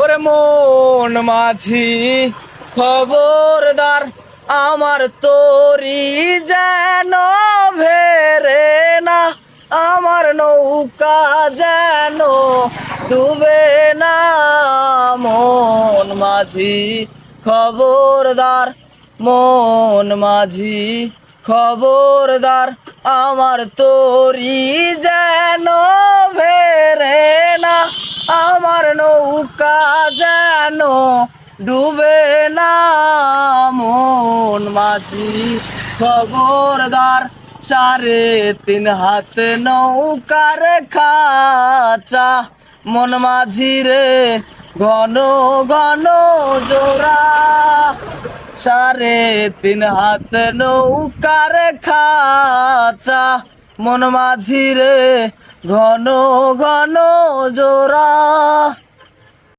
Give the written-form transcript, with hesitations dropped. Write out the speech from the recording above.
ওরে মন মাঝি খবরদার, আমার তরি যেন ভেরে না, আমার নৌকা যেন ডুবে না। মন মাঝি খবরদার, মন মাঝি খবরদার, আমার তরি যেন ভেরে না, আমার নৌকা যেন ডুবে না। মন মাঝি খবরদার, 3.5 হাত নৌকার খাঁচা, মন মাঝি রে ঘন ঘন জোড়া। 3.5 হাত নৌকার খাঁচা, মন মাঝি রে ঘন ঘন জোড়া।